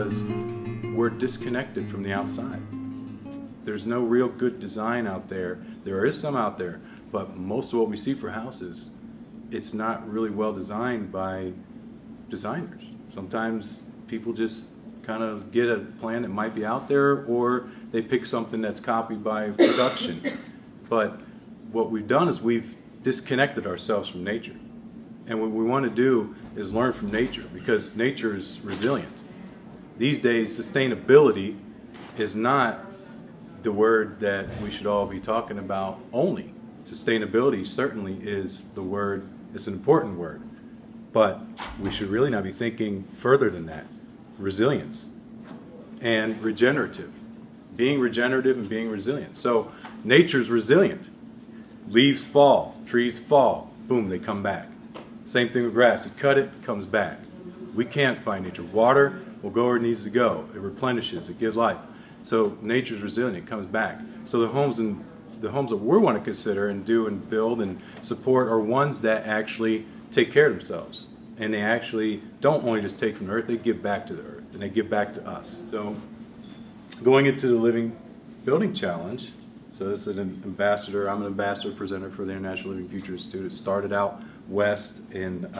because we're disconnected from the outside. There's no real good design out there. There is some out there, but most of what we see for houses, it's not really well designed by designers. Sometimes people just kind of get a plan that might be out there, or they pick something that's copied by production. But what we've done is we've disconnected ourselves from nature. And what we want to do is learn from nature, because nature is resilient. These days, sustainability is not the word that we should all be talking about only. Sustainability certainly is the word, it's an important word, but we should really not be thinking further than that. Resilience and regenerative. Being regenerative and being resilient. So nature's resilient. Leaves fall, trees fall, boom, they come back. Same thing with grass. You cut it, it comes back. We can't find nature. Water will go where it needs to go. It replenishes, it gives life. So nature's resilient, it comes back. So the homes that we want to consider and do and build and support are ones that actually take care of themselves. And they actually don't only just take from the earth, they give back to the earth, and they give back to us. So going into the Living Building Challenge, so this is an ambassador, I'm an ambassador presenter for the International Living Future Institute. It started out west in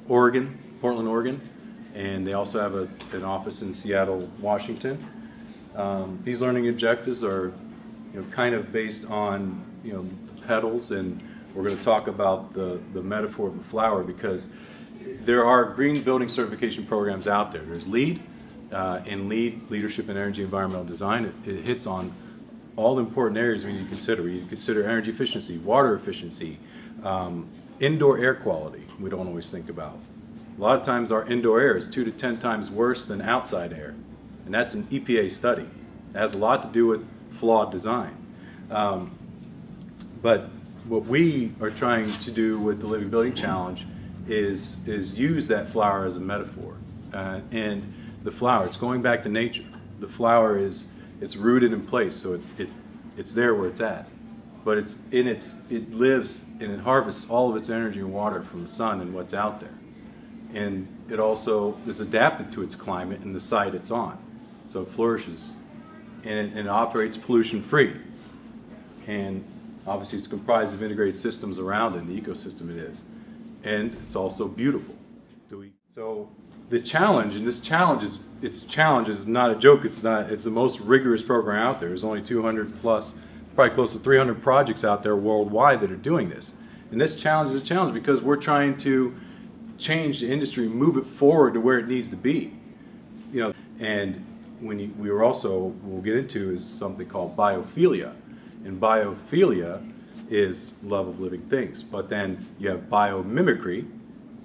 Oregon, Portland, Oregon, and they also have an office in Seattle, Washington. These learning objectives are kind of based on petals, and we're going to talk about the metaphor of the flower, because there are green building certification programs out there. There's LEED, and LEED, Leadership in Energy Environmental Design, it hits on all the important areas we need to consider. We need to consider energy efficiency, water efficiency, indoor air quality we don't always think about. A lot of times our indoor air is 2 to 10 times worse than outside air, and that's an EPA study. It has a lot to do with flawed design. But what we are trying to do with the Living Building Challenge is use that flower as a metaphor. And the flower, it's going back to nature. The flower it's rooted in place, so it's there where it's at. But it lives and it harvests all of its energy and water from the sun and what's out there. And it also is adapted to its climate and the site it's on. So it flourishes. And it operates pollution free. And obviously it's comprised of integrated systems around it, the ecosystem it is. And it's also beautiful. So the challenge, and this challenge is not a joke, it's the most rigorous program out there. There's only 200 plus, probably close to 300 projects out there worldwide that are doing this. And this challenge is a challenge because we're trying to change the industry, move it forward to where it needs to be. And we'll get into is something called biophilia. And biophilia is love of living things. But then you have biomimicry,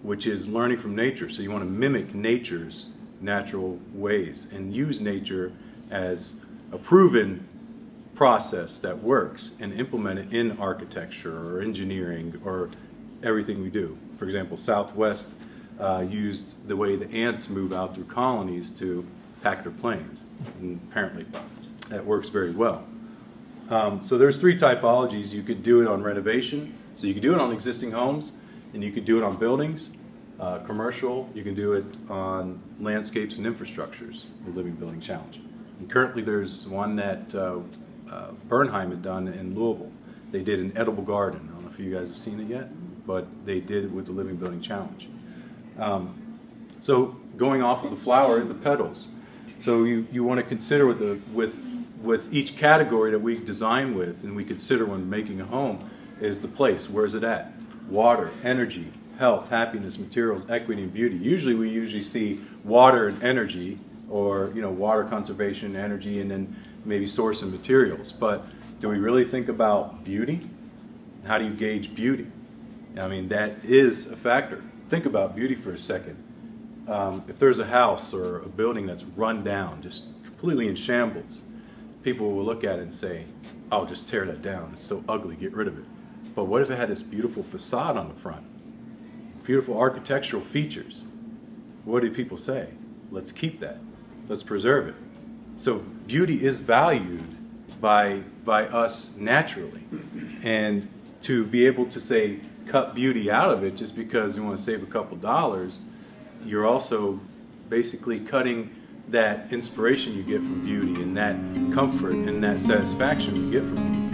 which is learning from nature. So you want to mimic nature's natural ways and use nature as a proven process that works and implement it in architecture or engineering or everything we do. For example, Southwest used the way the ants move out through colonies to pack their planes, and apparently that works very well. So there's 3 typologies. You could do it on renovation, so you could do it on existing homes, and you could do it on buildings, commercial, you can do it on landscapes and infrastructures, the Living Building Challenge. And currently there's one that Bernheim had done in Louisville. They did an edible garden. I don't know if you guys have seen it yet, but they did it with the Living Building Challenge. So going off of the flower, the petals. So you want to consider with each category that we design with and we consider when making a home is the place. Where's it at? Water, energy, health, happiness, materials, equity, and beauty. We see water and energy, or water conservation, energy, and then maybe source and materials. But do we really think about beauty? How do you gauge beauty? I mean, that is a factor. Think about beauty for a second. If there's a house or a building that's run down, just completely in shambles, people will look at it and say, "Oh, just tear that down. It's so ugly. Get rid of it." But what if it had this beautiful facade on the front? Beautiful architectural features. What do people say? Let's keep that. Let's preserve it. So beauty is valued by us naturally. And to be able to say, cut beauty out of it just because you want to save a couple dollars, you're also basically cutting that inspiration you get from beauty and that comfort and that satisfaction you get from beauty.